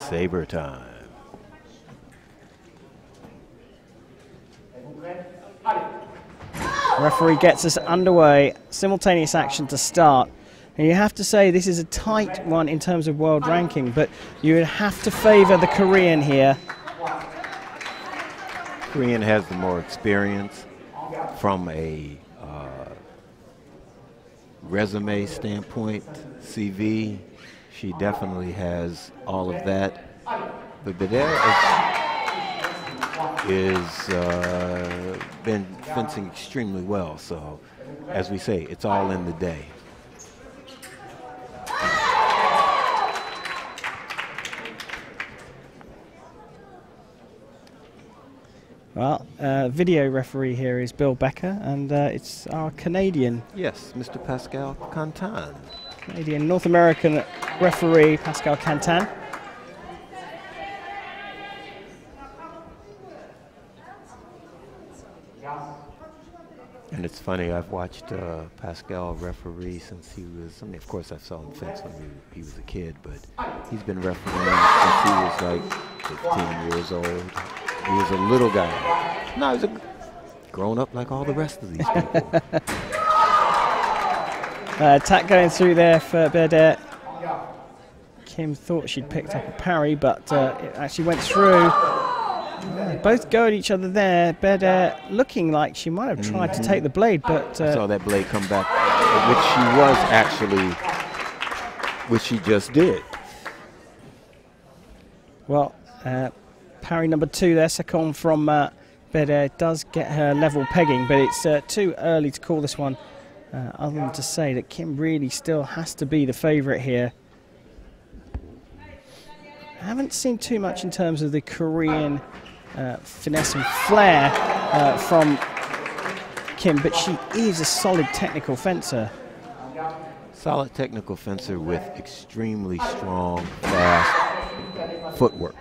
Sabre time. Referee gets us underway. Simultaneous action to start. And you have to say this is a tight one in terms of world ranking, but you would have to favor the Korean here. Korean has the more experience from a resume standpoint, CV. She definitely has all of that. But Berder is been fencing extremely well. So, as we say, it's all in the day. Well, video referee here is Bill Becker, and it's our Canadian. Yes, Mr. Pascal Cantan. Canadian North American referee Pascal Cantan. And it's funny, I've watched Pascal referee since he was, I mean, of course I saw him fence when he was a kid, but he's been refereeing since he was like 15 years old. He was a little guy. No, he's a grown up like all the rest of these people. Attack going through there for Berder. Kim thought she'd picked up a parry, but it actually went through. Both go at each other there. Berder looking like she might have tried to take the blade, but I saw that blade come back, which she was actually, which she just did. Well, parry number 2 there, second from Berder, does get her level pegging, but it's too early to call this one, other than to say that Kim really still has to be the favourite here. I haven't seen too much in terms of the Korean finesse and flair from Kim, but she is a solid technical fencer. Solid technical fencer with extremely strong, fast footwork.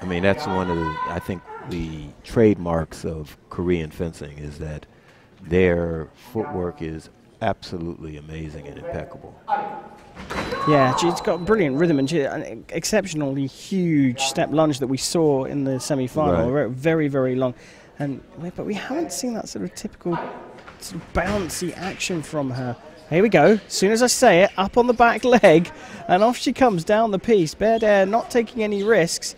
I mean, that's one of the, I think, the trademarks of Korean fencing is that their footwork is absolutely amazing and impeccable. Yeah, she's got brilliant rhythm and an exceptionally huge step lunge that we saw in the semi-final. Right. Very, very long, but we haven't seen that sort of typical sort of bouncy action from her. Here we go. As soon as I say it, up on the back leg, and off she comes down the piece. Berder not taking any risks,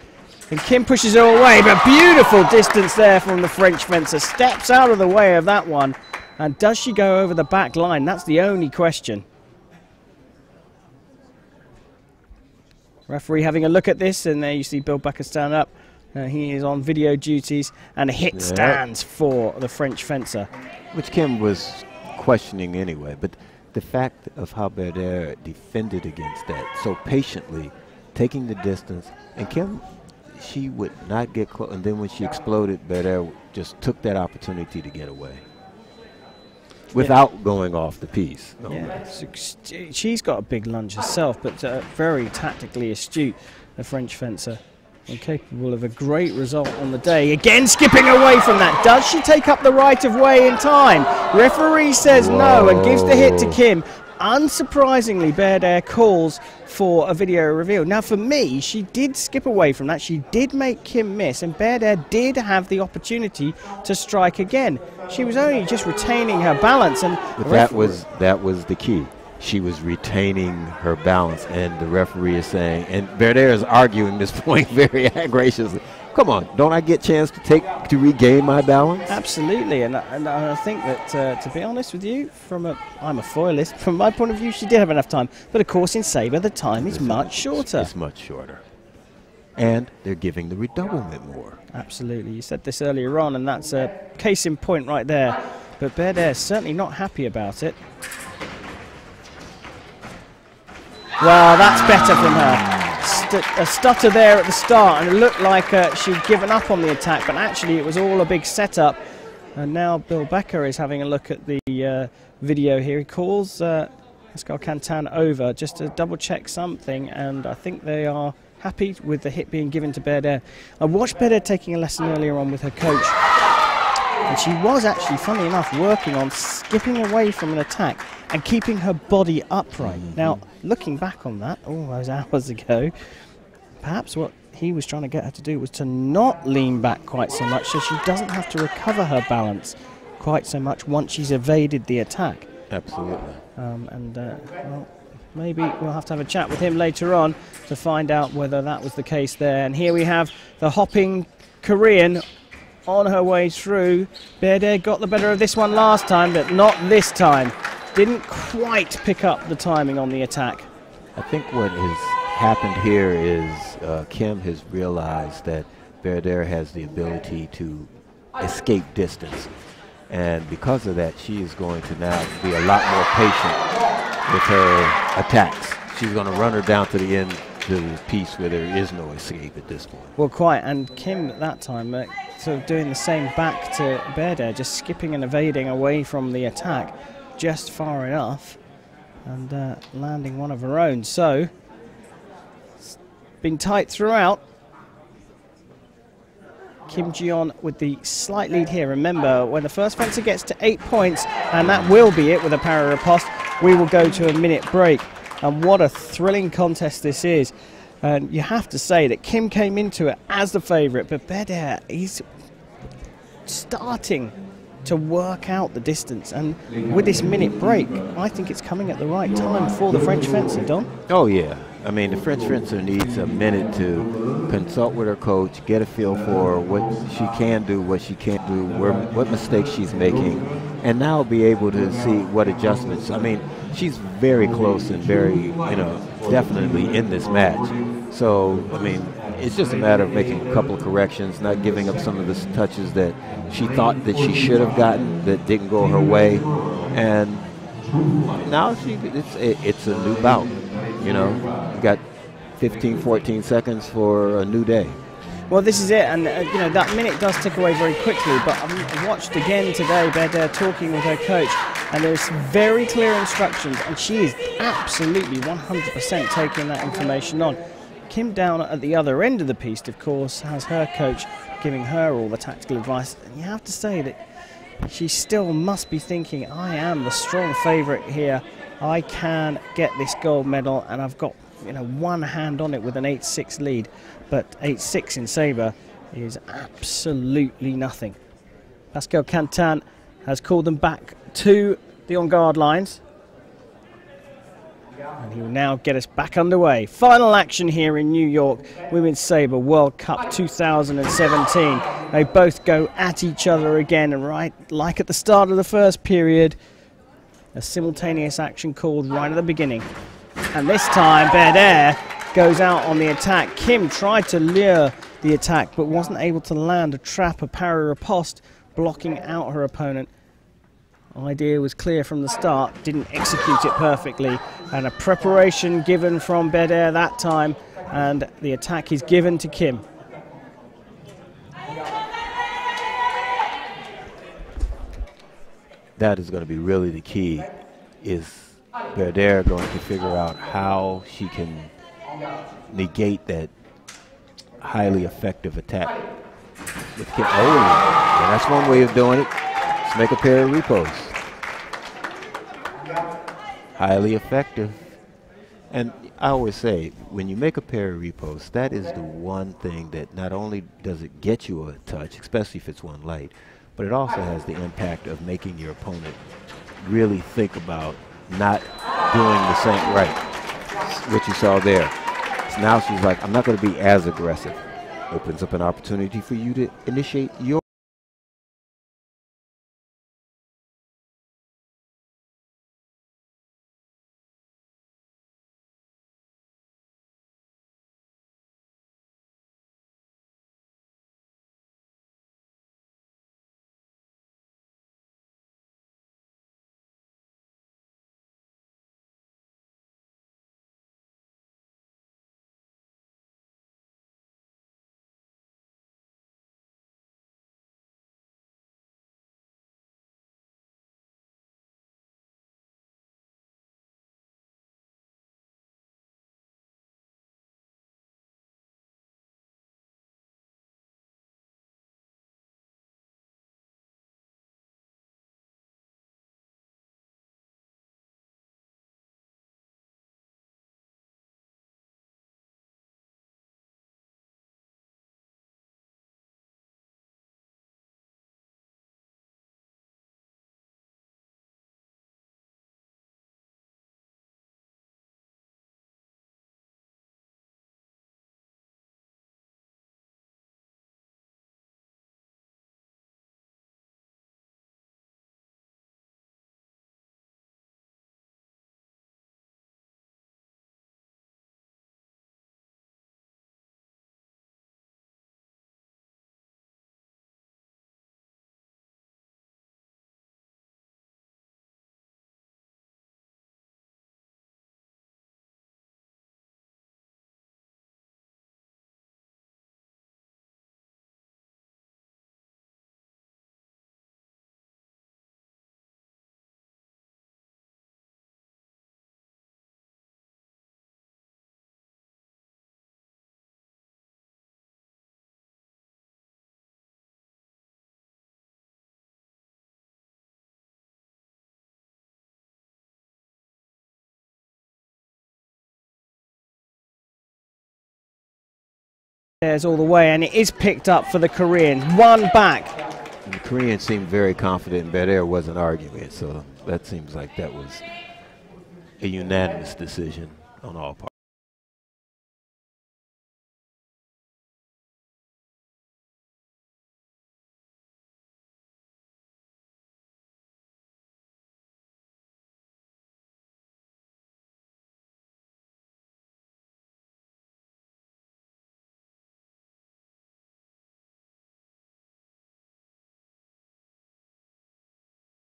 and Kim pushes her away. But beautiful distance there from the French fencer. Steps out of the way of that one, and does she go over the back line? That's the only question. Referee having a look at this, and there you see Bill Becker stand up. He is on video duties, and a hit stands for the French fencer. Which Kim was questioning anyway, but the fact of how Berder defended against that so patiently, taking the distance, and Kim, she would not get close, and then when she exploded, Berder just took that opportunity to get away. Without going off the piece. No. Yeah, she's got a big lunge herself, but very tactically astute, the French fencer, and capable of a great result on the day. Again, skipping away from that. Does she take up the right of way in time? Referee says no and gives the hit to Kim. Unsurprisingly, Berder calls for a video reveal. Now, for me, she did skip away from that. She did make Kim miss, and Berder did have the opportunity to strike again. She was only just retaining her balance, and that was the key. She was retaining her balance, and the referee is saying, and Berder is arguing this point very graciously. Come on, don't I get a chance to regain my balance? Absolutely, and I think that, to be honest with you, I'm a foilist, from my point of view, she did have enough time. But of course, in sabre, the time is much shorter. It's much shorter. And they're giving the redoublement more. Absolutely, you said this earlier on, and that's a case in point right there. But Berder is certainly not happy about it. Well, that's better from her. A stutter there at the start, and it looked like she'd given up on the attack, but actually it was all a big setup. And now Bill Becker is having a look at the video here. He calls Pascal Cantan over just to double check something, and I think they are happy with the hit being given to Berder. I watched Berder taking a lesson earlier on with her coach, and she was actually, funny enough, working on skipping away from an attack and keeping her body upright. Now, looking back on that, all those hours ago, perhaps what he was trying to get her to do was to not lean back quite so much, so she doesn't have to recover her balance quite so much once she's evaded the attack. Absolutely. Well, maybe we'll have to have a chat with him later on to find out whether that was the case there. And here we have the hopping Korean on her way through. Berder got the better of this one last time, but not this time. Didn't quite pick up the timing on the attack. I think what has happened here is Kim has realized that Berder has the ability to escape distance. And because of that, she is going to now be a lot more patient with her attacks. She's going to run her down to the end to the piece where there is no escape at this point. Well, quite. And Kim at that time sort of doing the same back to Berder, just skipping and evading away from the attack just far enough and landing one of her own. So it's been tight throughout. Kim Ji-yeon with the slight lead here. Remember, when the first fencer gets to 8 points, and that will be it with a para riposte, we will go to a minute break. And what a thrilling contest this is. And you have to say that Kim came into it as the favourite, but Berder, he's starting to work out the distance. And with this minute break, I think it's coming at the right time for the French fencer, Don. Oh, yeah. I mean, the French fencer needs a minute to consult with her coach, get a feel for what she can do, what she can't do, what mistakes she's making, and now be able to see what adjustments. I mean, she's very close and very, definitely in this match. So, I mean, it's just a matter of making a couple of corrections, not giving up some of the touches that she thought that she should have gotten that didn't go her way. And now it's a new bout. You got 15, 14 seconds for a new day. Well, this is it, and that minute does tick away very quickly, but I've watched again today Berder talking with her coach, and there's very clear instructions, and she is absolutely 100% taking that information on. Kim down at the other end of the piece, of course, has her coach giving her all the tactical advice, and you have to say that she still must be thinking, I am the strong favourite here. I can get this gold medal, and I've got one hand on it with an 8-6 lead, but 8-6 in sabre is absolutely nothing. Pascal Cantin has called them back to the on-guard lines, and he will now get us back underway. Final action here in New York, Women's Sabre World Cup 2017. They both go at each other again, and right like at the start of the first period, a simultaneous action called right at the beginning. And this time, Berder goes out on the attack. Kim tried to lure the attack, but wasn't able to land a trap, a para riposte, blocking out her opponent. Idea was clear from the start, didn't execute it perfectly. And a preparation given from Berder that time, and the attack is given to Kim. That is going to be really the key. Is Berder going to figure out how she can negate that highly effective attack with Kim? Oh, and that's one way of doing it. Let's make a pair of repos. Highly effective. And I always say, when you make a pair of repos, that is the one thing that not only does it get you a touch, especially if it's one light, but it also has the impact of making your opponent really think about not doing the same right. What you saw there. So now she's like, I'm not going to be as aggressive. Opens up an opportunity for you to initiate your There's all the way, and it is picked up for the Korean. One back. And the Korean seemed very confident, and Berder wasn't arguing, so that seems like that was a unanimous decision on all parts.